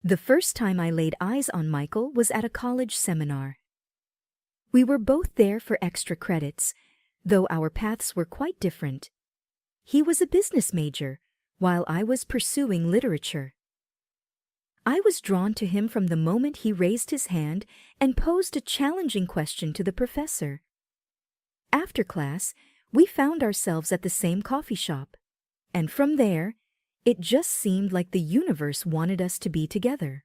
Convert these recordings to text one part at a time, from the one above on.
The first time I laid eyes on Michael was at a college seminar. We were both there for extra credits, though our paths were quite different. He was a business major, while I was pursuing literature. I was drawn to him from the moment he raised his hand and posed a challenging question to the professor. After class, we found ourselves at the same coffee shop, and from there, it just seemed like the universe wanted us to be together.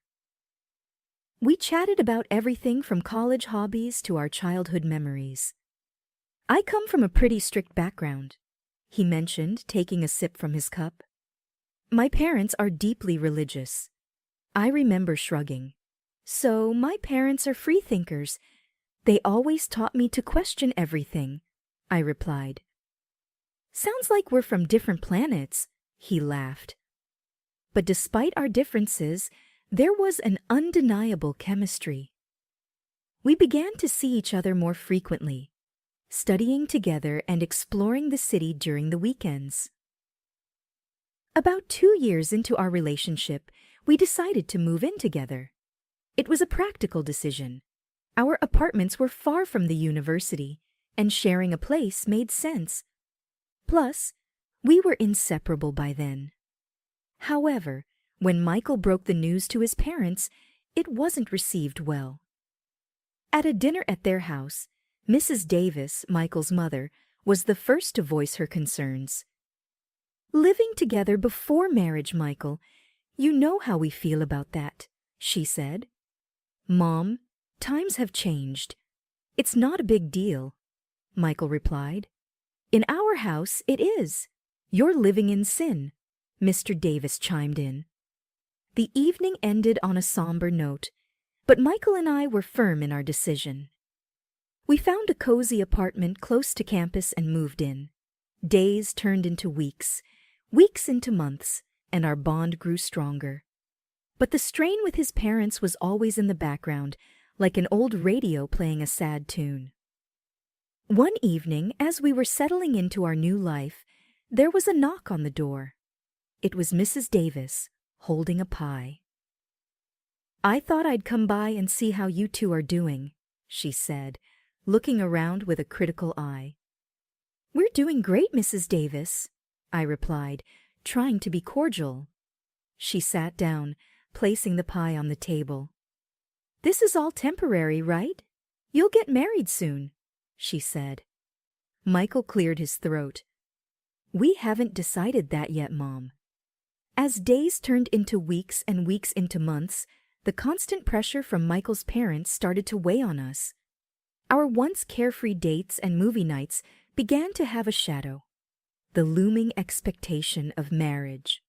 We chatted about everything from college hobbies to our childhood memories. I come from a pretty strict background, he mentioned, taking a sip from his cup. My parents are deeply religious. I remember shrugging. So my parents are freethinkers. They always taught me to question everything, I replied. Sounds like we're from different planets, he laughed. But despite our differences, there was an undeniable chemistry. We began to see each other more frequently, studying together and exploring the city during the weekends. About 2 years into our relationship, we decided to move in together. It was a practical decision. Our apartments were far from the university, and sharing a place made sense. Plus, we were inseparable by then. However, when Michael broke the news to his parents, it wasn't received well. At a dinner at their house, Mrs. Davis, Michael's mother, was the first to voice her concerns. "Living together before marriage, Michael, you know how we feel about that," she said. "Mom, times have changed. It's not a big deal," Michael replied. "In our house, it is. You're living in sin," Mr. Davis chimed in. The evening ended on a somber note, but Michael and I were firm in our decision. We found a cozy apartment close to campus and moved in. Days turned into weeks, weeks into months, and our bond grew stronger. But the strain with his parents was always in the background, like an old radio playing a sad tune. One evening, as we were settling into our new life, there was a knock on the door. It was Mrs. Davis, holding a pie. "I thought I'd come by and see how you two are doing," she said, looking around with a critical eye. "We're doing great, Mrs. Davis," I replied, trying to be cordial. She sat down, placing the pie on the table. "This is all temporary, right? You'll get married soon," she said. Michael cleared his throat. "We haven't decided that yet, Mom." As days turned into weeks and weeks into months, the constant pressure from Michael's parents started to weigh on us. Our once carefree dates and movie nights began to have a shadow, the looming expectation of marriage.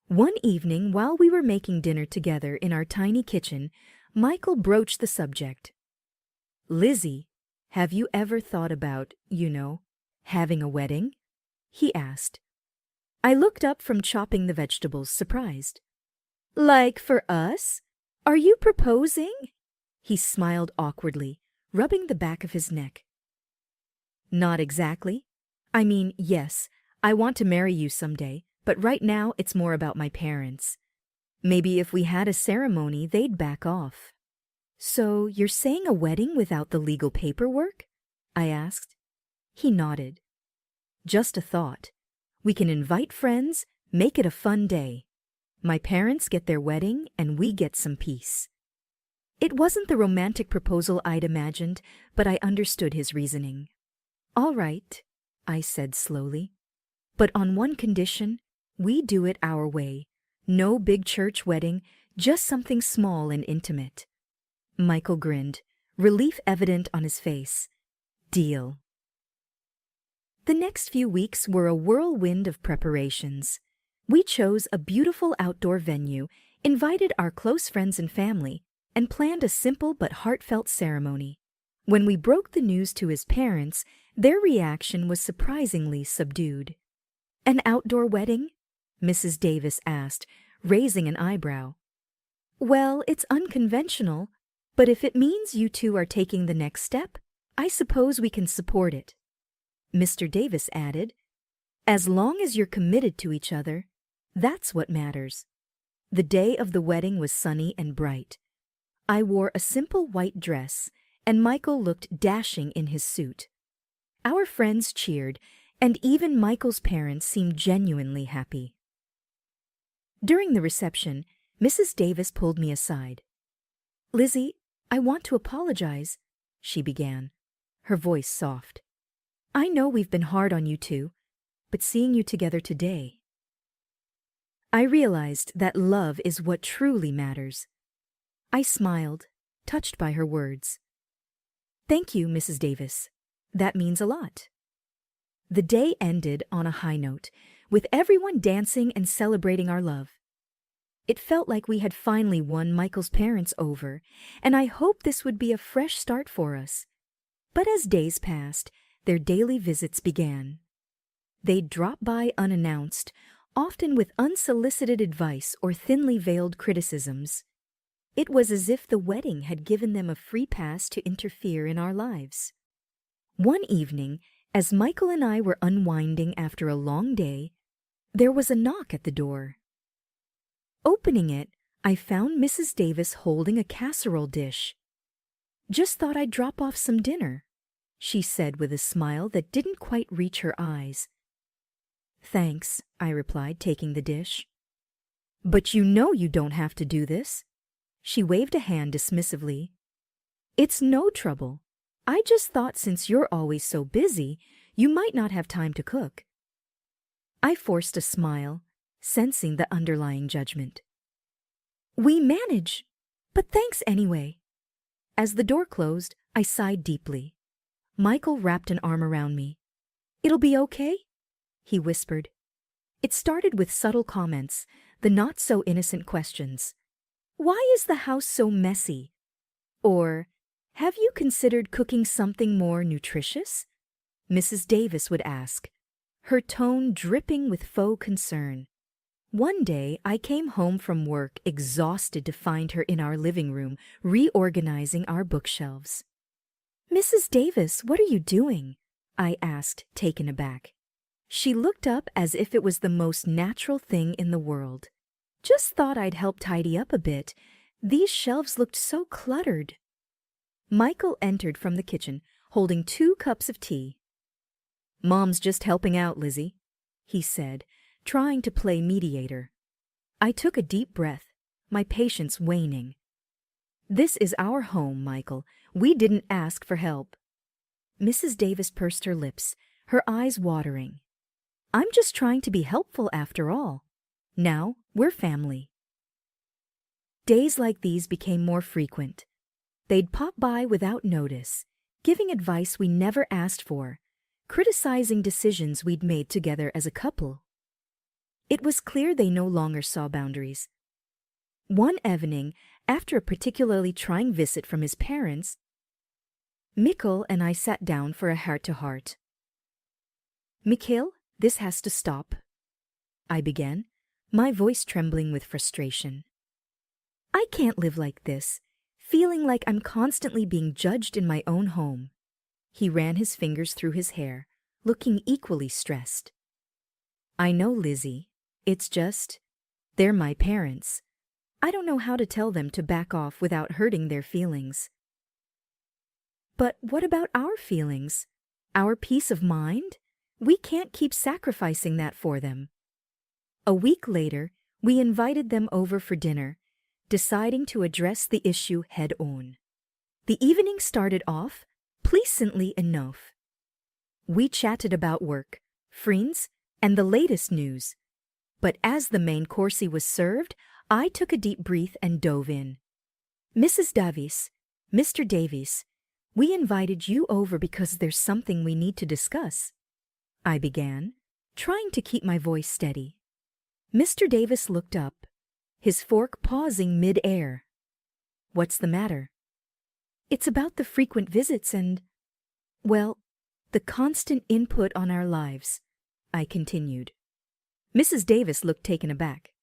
One evening, while we were making dinner together in our tiny kitchen, Michael broached the subject. "Lizzie, have you ever thought about, having a wedding?" he asked. I looked up from chopping the vegetables, surprised. "Like for us? Are you proposing?" He smiled awkwardly, rubbing the back of his neck. "Not exactly. I mean, yes, I want to marry you someday, but right now it's more about my parents. Maybe if we had a ceremony, they'd back off." "So you're saying a wedding without the legal paperwork?" I asked. He nodded. "Just a thought. We can invite friends, make it a fun day. My parents get their wedding, and we get some peace." It wasn't the romantic proposal I'd imagined, but I understood his reasoning. "All right," I said slowly. "But on one condition, we do it our way. No big church wedding, just something small and intimate." Michael grinned, relief evident on his face. "Deal." The next few weeks were a whirlwind of preparations. We chose a beautiful outdoor venue, invited our close friends and family, and planned a simple but heartfelt ceremony. When we broke the news to his parents, their reaction was surprisingly subdued. "An outdoor wedding?" Mrs. Davis asked, raising an eyebrow. "Well, it's unconventional, but if it means you two are taking the next step, I suppose we can support it." Mr. Davis added, "As long as you're committed to each other, that's what matters." The day of the wedding was sunny and bright. I wore a simple white dress, and Michael looked dashing in his suit. Our friends cheered, and even Michael's parents seemed genuinely happy. During the reception, Mrs. Davis pulled me aside. "Lizzie, I want to apologize," she began, her voice soft. "I know we've been hard on you two, but seeing you together today..." I realized that love is what truly matters. I smiled, touched by her words. "Thank you, Mrs. Davis. That means a lot." The day ended on a high note, with everyone dancing and celebrating our love. It felt like we had finally won Michael's parents over, and I hoped this would be a fresh start for us. But as days passed, their daily visits began. They'd drop by unannounced, often with unsolicited advice or thinly veiled criticisms. It was as if the wedding had given them a free pass to interfere in our lives. One evening, as Michael and I were unwinding after a long day, there was a knock at the door. Opening it, I found Mrs. Davis holding a casserole dish. "Just thought I'd drop off some dinner," she said with a smile that didn't quite reach her eyes. "Thanks," I replied, taking the dish. "But you know you don't have to do this." She waved a hand dismissively. "It's no trouble. I just thought since you're always so busy, you might not have time to cook." I forced a smile, sensing the underlying judgment. "We manage, but thanks anyway." As the door closed, I sighed deeply. Michael wrapped an arm around me. "It'll be okay?" he whispered. It started with subtle comments, the not-so-innocent questions. "Why is the house so messy?" Or, "Have you considered cooking something more nutritious?" Mrs. Davis would ask, her tone dripping with faux concern. One day, I came home from work exhausted to find her in our living room, reorganizing our bookshelves. "Mrs. Davis, what are you doing?" I asked, taken aback. She looked up as if it was the most natural thing in the world. "Just thought I'd help tidy up a bit. These shelves looked so cluttered." Michael entered from the kitchen, holding 2 cups of tea. "Mom's just helping out, Lizzie," he said, trying to play mediator. I took a deep breath, my patience waning. "This is our home, Michael. We didn't ask for help." Mrs. Davis pursed her lips, her eyes watering. "I'm just trying to be helpful after all. Now we're family." Days like these became more frequent. They'd pop by without notice, giving advice we never asked for, criticizing decisions we'd made together as a couple. It was clear they no longer saw boundaries. One evening, after a particularly trying visit from his parents, Mikkel and I sat down for a heart-to-heart. "Mikkel, this has to stop," I began, my voice trembling with frustration. "I can't live like this, feeling like I'm constantly being judged in my own home." He ran his fingers through his hair, looking equally stressed. "I know, Lizzie. It's just, they're my parents. I don't know how to tell them to back off without hurting their feelings." "But what about our feelings? Our peace of mind? We can't keep sacrificing that for them." A week later, we invited them over for dinner, deciding to address the issue head-on. The evening started off pleasantly enough. We chatted about work, friends, and the latest news. But as the main course was served, I took a deep breath and dove in. "Mrs. Davis, Mr. Davies, we invited you over because there's something we need to discuss," I began, trying to keep my voice steady. Mr. Davis looked up, his fork pausing mid-air. "What's the matter?" "It's about the frequent visits and, well, the constant input on our lives," I continued. Mrs. Davis looked taken aback.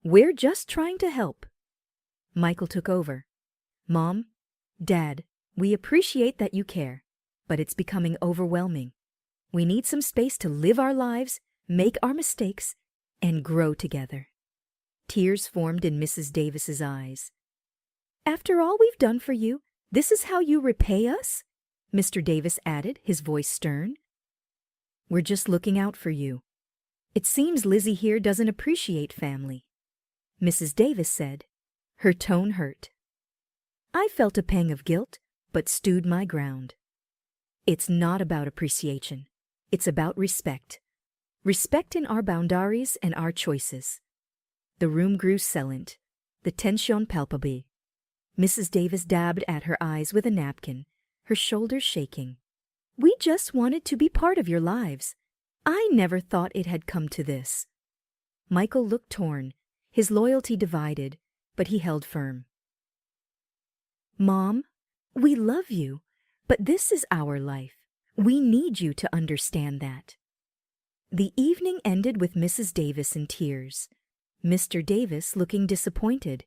"We're just trying to help." Michael took over. "Mom, Dad, we appreciate that you care, but it's becoming overwhelming. We need some space to live our lives, make our mistakes, and grow together." Tears formed in Mrs. Davis's eyes. "After all we've done for you, this is how you repay us?" Mr. Davis added, his voice stern. "We're just looking out for you. It seems Lizzie here doesn't appreciate family," Mrs. Davis said. Her tone hurt. I felt a pang of guilt, but stood my ground. "It's not about appreciation. It's about respect. Respect in our boundaries and our choices." The room grew silent, the tension palpable. Mrs. Davis dabbed at her eyes with a napkin, her shoulders shaking. "We just wanted to be part of your lives. I never thought it had come to this." Michael looked torn, his loyalty divided, but he held firm. "Mom, we love you, but this is our life. We need you to understand that." The evening ended with Mrs. Davis in tears, Mr. Davis looking disappointed,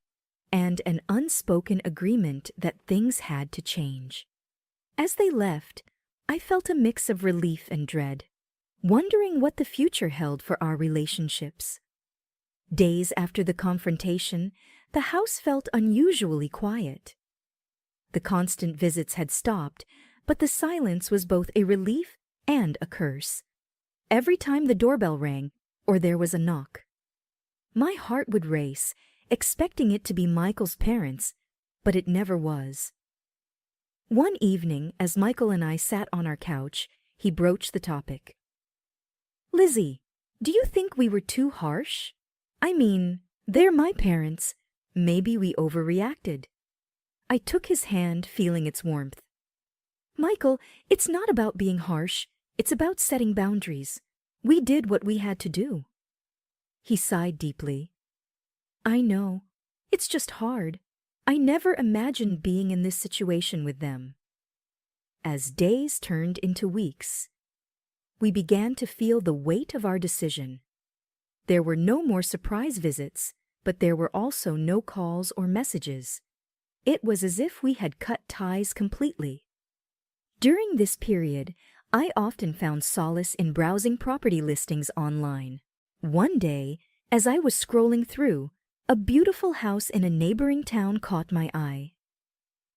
and an unspoken agreement that things had to change. As they left, I felt a mix of relief and dread, wondering what the future held for our relationships. Days after the confrontation, the house felt unusually quiet. The constant visits had stopped, but the silence was both a relief and a curse. Every time the doorbell rang or there was a knock, my heart would race, expecting it to be Michael's parents, but it never was. One evening, as Michael and I sat on our couch, he broached the topic. "Lizzie, do you think we were too harsh? I mean, they're my parents. Maybe we overreacted." I took his hand, feeling its warmth. "Michael, it's not about being harsh. It's about setting boundaries. We did what we had to do." He sighed deeply. "I know. It's just hard. I never imagined being in this situation with them." As days turned into weeks, we began to feel the weight of our decision. There were no more surprise visits, but there were also no calls or messages. It was as if we had cut ties completely. During this period, I often found solace in browsing property listings online. One day, as I was scrolling through, a beautiful house in a neighboring town caught my eye.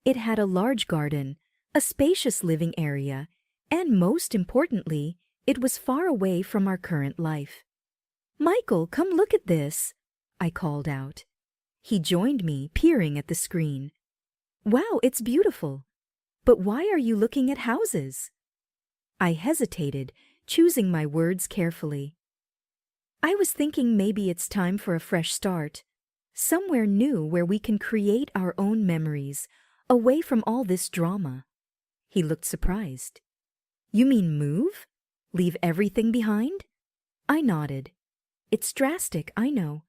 It had a large garden, a spacious living area, and most importantly, it was far away from our current life. "Michael, come look at this," I called out. He joined me, peering at the screen. "Wow, it's beautiful. But why are you looking at houses?" I hesitated, choosing my words carefully. "I was thinking maybe it's time for a fresh start. Somewhere new where we can create our own memories, away from all this drama." He looked surprised. "You mean move? Leave everything behind?" I nodded. "It's drastic, I know.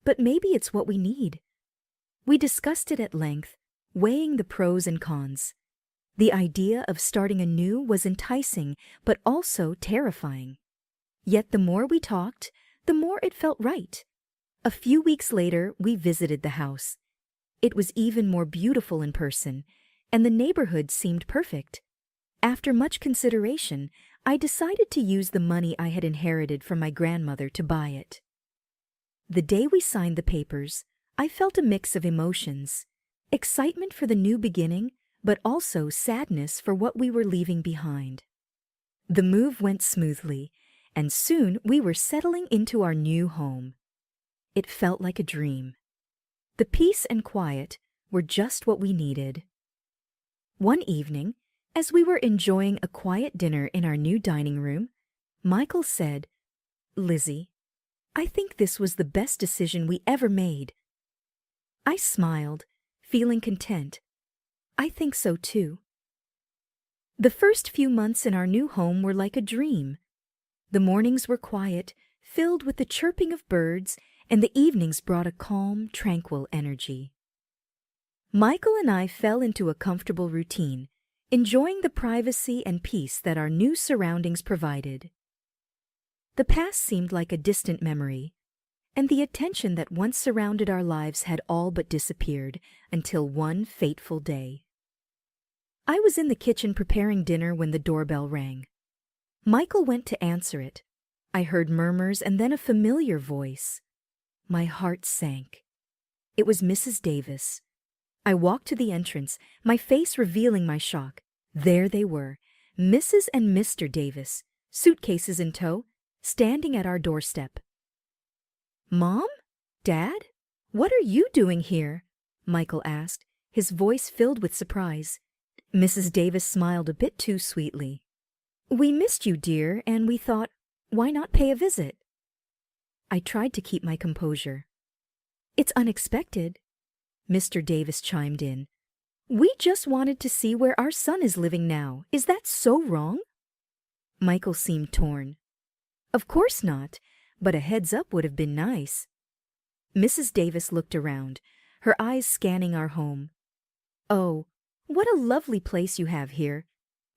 But maybe it's what we need." We discussed it at length, weighing the pros and cons. The idea of starting anew was enticing, but also terrifying. Yet the more we talked, the more it felt right. A few weeks later, we visited the house. It was even more beautiful in person, and the neighborhood seemed perfect. After much consideration, I decided to use the money I had inherited from my grandmother to buy it. The day we signed the papers, I felt a mix of emotions: excitement for the new beginning, but also sadness for what we were leaving behind. The move went smoothly, and soon we were settling into our new home. It felt like a dream. The peace and quiet were just what we needed. One evening, as we were enjoying a quiet dinner in our new dining room, Michael said, "Lizzie, I think this was the best decision we ever made." I smiled, feeling content. I think so too. The first few months in our new home were like a dream. The mornings were quiet, filled with the chirping of birds, and the evenings brought a calm, tranquil energy. Michael and I fell into a comfortable routine, enjoying the privacy and peace that our new surroundings provided. The past seemed like a distant memory, and the attention that once surrounded our lives had all but disappeared until one fateful day. I was in the kitchen preparing dinner when the doorbell rang. Michael went to answer it. I heard murmurs and then a familiar voice. My heart sank. It was Mrs. Davis. I walked to the entrance, my face revealing my shock. There they were, Mrs. and Mr. Davis, suitcases in tow, standing at our doorstep. "Mom? Dad? What are you doing here?" Michael asked, his voice filled with surprise. Mrs. Davis smiled a bit too sweetly. "We missed you, dear, and we thought, why not pay a visit?" I tried to keep my composure. "It's unexpected," Mr. Davis chimed in. "We just wanted to see where our son is living now. Is that so wrong?" Michael seemed torn. "Of course not, but a heads up would have been nice." Mrs. Davis looked around, her eyes scanning our home. "Oh, what a lovely place you have here.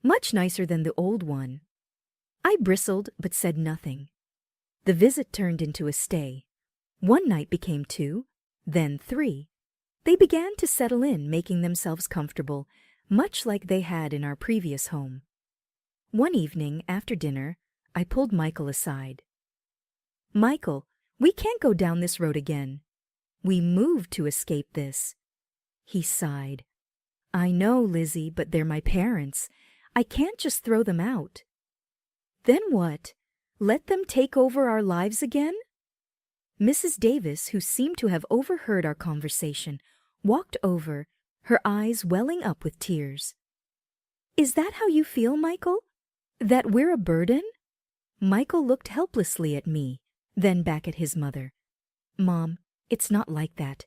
Much nicer than the old one." I bristled but said nothing. The visit turned into a stay. One night became 2, then 3. They began to settle in, making themselves comfortable, much like they had in our previous home. One evening, after dinner, I pulled Michael aside. "Michael, we can't go down this road again. We moved to escape this." He sighed. "I know, Lizzie, but they're my parents. I can't just throw them out." "Then what? Let them take over our lives again?" Mrs. Davis, who seemed to have overheard our conversation, walked over, her eyes welling up with tears. "Is that how you feel, Michael? That we're a burden?" Michael looked helplessly at me, then back at his mother. "Mom, it's not like that.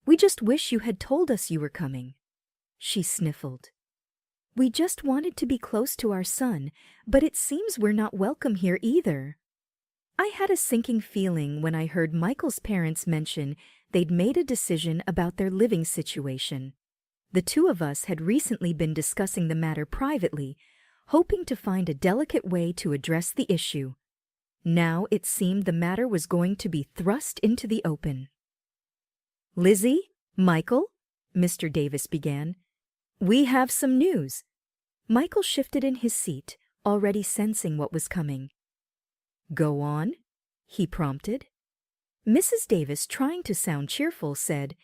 We just wish you had told us you were coming." She sniffled. "We just wanted to be close to our son, but it seems we're not welcome here either." I had a sinking feeling when I heard Michael's parents mention they'd made a decision about their living situation. The two of us had recently been discussing the matter privately, hoping to find a delicate way to address the issue. Now it seemed the matter was going to be thrust into the open. "Lizzie, Michael," Mr. Davis began, "we have some news." Michael shifted in his seat, already sensing what was coming. "Go on," he prompted. Mrs. Davis, trying to sound cheerful, said,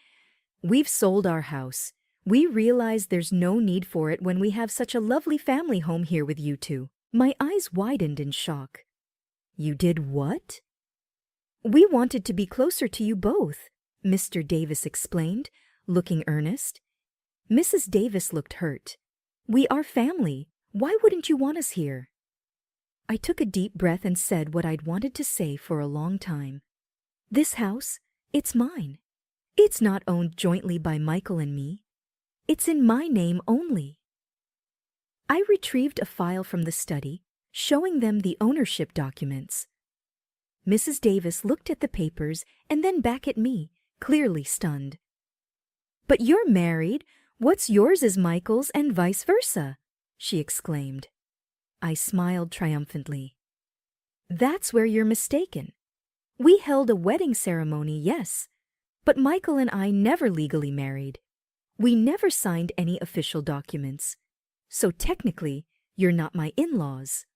"We've sold our house. We realize there's no need for it when we have such a lovely family home here with you two." My eyes widened in shock. "You did what?" "We wanted to be closer to you both," Mr. Davis explained, looking earnest. Mrs. Davis looked hurt. "We are family. Why wouldn't you want us here?" I took a deep breath and said what I'd wanted to say for a long time. "This house, it's mine. It's not owned jointly by Michael and me. It's in my name only." I retrieved a file from the study, showing them the ownership documents. Mrs. Davis looked at the papers and then back at me, clearly stunned. "But you're married. What's yours is Michael's and vice versa," she exclaimed. I smiled triumphantly. "That's where you're mistaken. We held a wedding ceremony, yes, but Michael and I never legally married. We never signed any official documents. So technically, you're not my in-laws."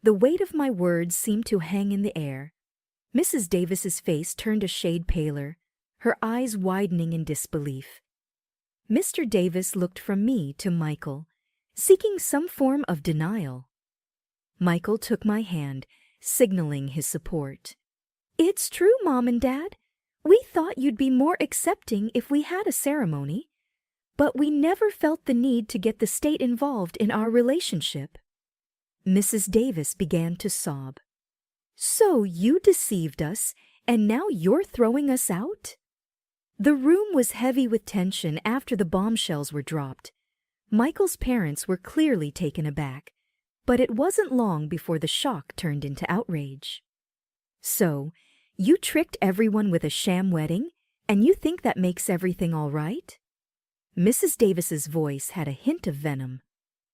The weight of my words seemed to hang in the air. Mrs. Davis's face turned a shade paler, her eyes widening in disbelief. Mr. Davis looked from me to Michael, seeking some form of denial. Michael took my hand, signaling his support. "It's true, Mom and Dad. We thought you'd be more accepting if we had a ceremony, but we never felt the need to get the state involved in our relationship." Mrs. Davis began to sob. "So you deceived us, and now you're throwing us out?" The room was heavy with tension after the bombshells were dropped. Michael's parents were clearly taken aback, but it wasn't long before the shock turned into outrage. "So, you tricked everyone with a sham wedding, and you think that makes everything all right?" Mrs. Davis's voice had a hint of venom.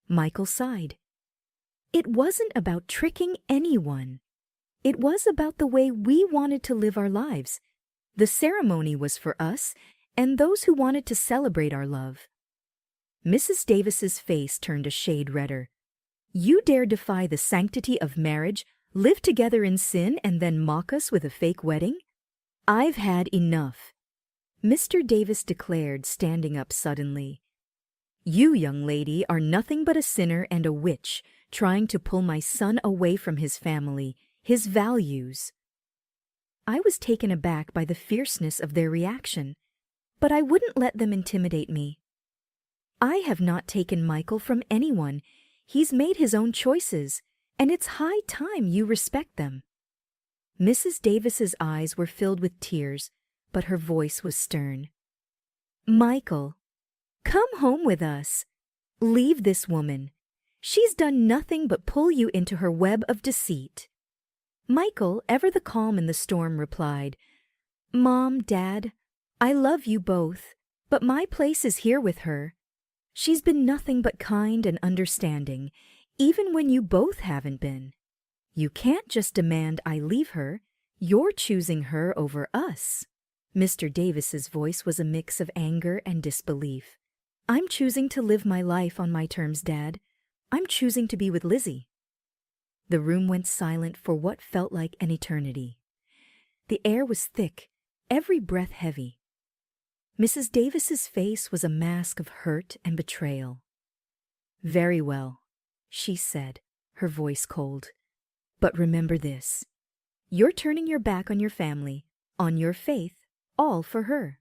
Michael sighed. "It wasn't about tricking anyone. It was about the way we wanted to live our lives. The ceremony was for us and those who wanted to celebrate our love." Mrs. Davis's face turned a shade redder. "You dare defy the sanctity of marriage, live together in sin, and then mock us with a fake wedding?" I've had enough, Mr. Davis declared, standing up suddenly. You, young lady, are nothing but a sinner and a witch, trying to pull my son away from his family, his values. I was taken aback by the fierceness of their reaction, but I wouldn't let them intimidate me. I have not taken Michael from anyone. He's made his own choices, and it's high time you respect them. Mrs. Davis's eyes were filled with tears, but her voice was stern. Michael, come home with us. Leave this woman. She's done nothing but pull you into her web of deceit. Michael, ever the calm in the storm, replied, Mom, Dad, I love you both, but my place is here with her. She's been nothing but kind and understanding, even when you both haven't been. You can't just demand I leave her. You're choosing her over us. Mr. Davis's voice was a mix of anger and disbelief. I'm choosing to live my life on my terms, Dad. I'm choosing to be with Lizzie. The room went silent for what felt like an eternity. The air was thick, every breath heavy. Mrs. Davis's face was a mask of hurt and betrayal. Very well, she said, her voice cold. But remember this. You're turning your back on your family, on your faith, all for her.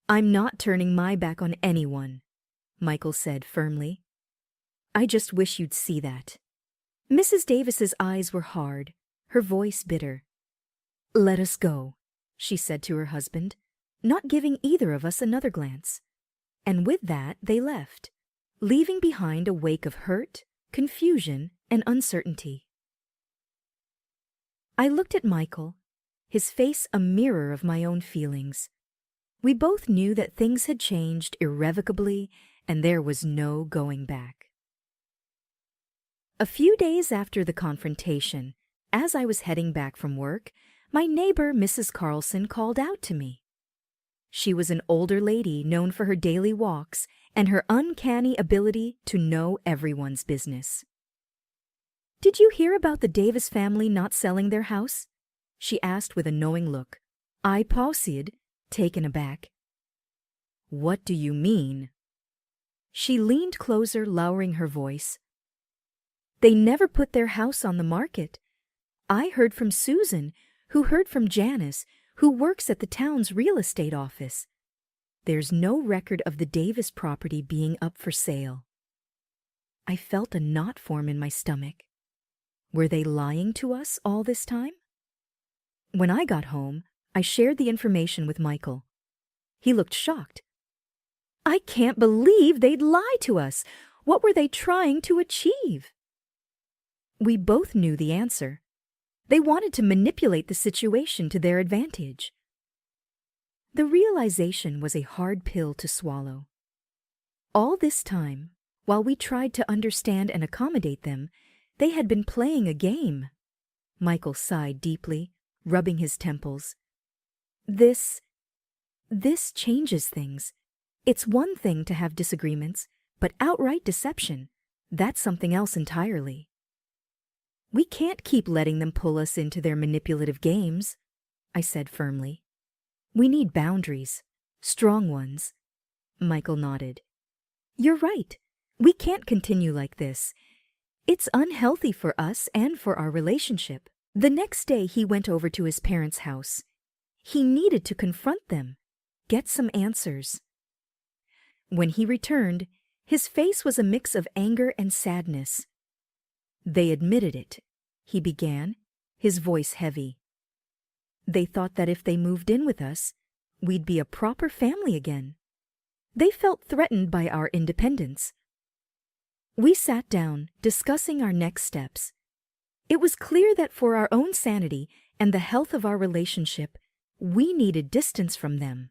I'm not turning my back on anyone, Michael said firmly. I just wish you'd see that. Mrs. Davis's eyes were hard, her voice bitter. Let us go, she said to her husband, not giving either of us another glance. And with that they left, leaving behind a wake of hurt, confusion, and uncertainty. I looked at Michael, his face a mirror of my own feelings. We both knew that things had changed irrevocably, and there was no going back. A few days after the confrontation, as I was heading back from work, my neighbor, Mrs. Carlson, called out to me. She was an older lady known for her daily walks and her uncanny ability to know everyone's business. Did you hear about the Davis family not selling their house? She asked with a knowing look. I paused, taken aback. What do you mean? She leaned closer, lowering her voice. They never put their house on the market. I heard from Susan, who heard from Janice, who works at the town's real estate office. There's no record of the Davis property being up for sale. I felt a knot form in my stomach. Were they lying to us all this time? When I got home, I shared the information with Michael. He looked shocked. I can't believe they'd lie to us. What were they trying to achieve? We both knew the answer. They wanted to manipulate the situation to their advantage. The realization was a hard pill to swallow. All this time, while we tried to understand and accommodate them, they had been playing a game. Michael sighed deeply, rubbing his temples. This changes things. It's one thing to have disagreements, but outright deception, that's something else entirely. We can't keep letting them pull us into their manipulative games, I said firmly. We need boundaries, strong ones. Michael nodded. You're right. We can't continue like this. It's unhealthy for us and for our relationship. The next day he went over to his parents' house. He needed to confront them, get some answers. When he returned, his face was a mix of anger and sadness. They admitted it, he began, his voice heavy. They thought that if they moved in with us, we'd be a proper family again. They felt threatened by our independence. We sat down, discussing our next steps. It was clear that for our own sanity and the health of our relationship, we needed distance from them.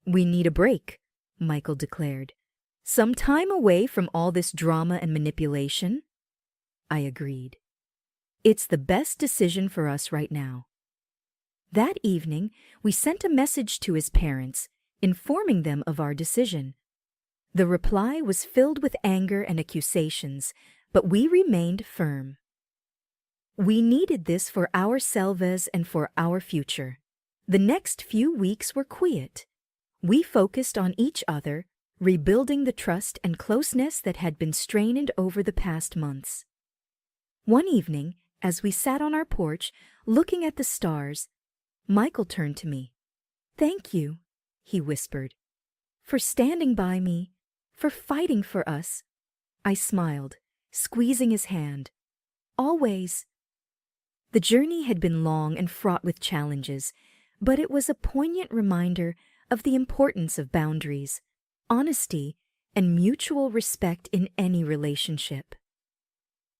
We need a break, Michael declared. Some time away from all this drama and manipulation. I agreed. It's the best decision for us right now. That evening, we sent a message to his parents, informing them of our decision. The reply was filled with anger and accusations, but we remained firm. We needed this for ourselves and for our future. The next few weeks were quiet. We focused on each other, rebuilding the trust and closeness that had been strained over the past months. One evening, as we sat on our porch, looking at the stars, Michael turned to me. "Thank you," he whispered, "for standing by me, for fighting for us." I smiled, squeezing his hand. "Always." The journey had been long and fraught with challenges, but it was a poignant reminder of the importance of boundaries, honesty, and mutual respect in any relationship.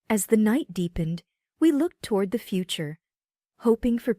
As the night deepened, we looked toward the future, hoping for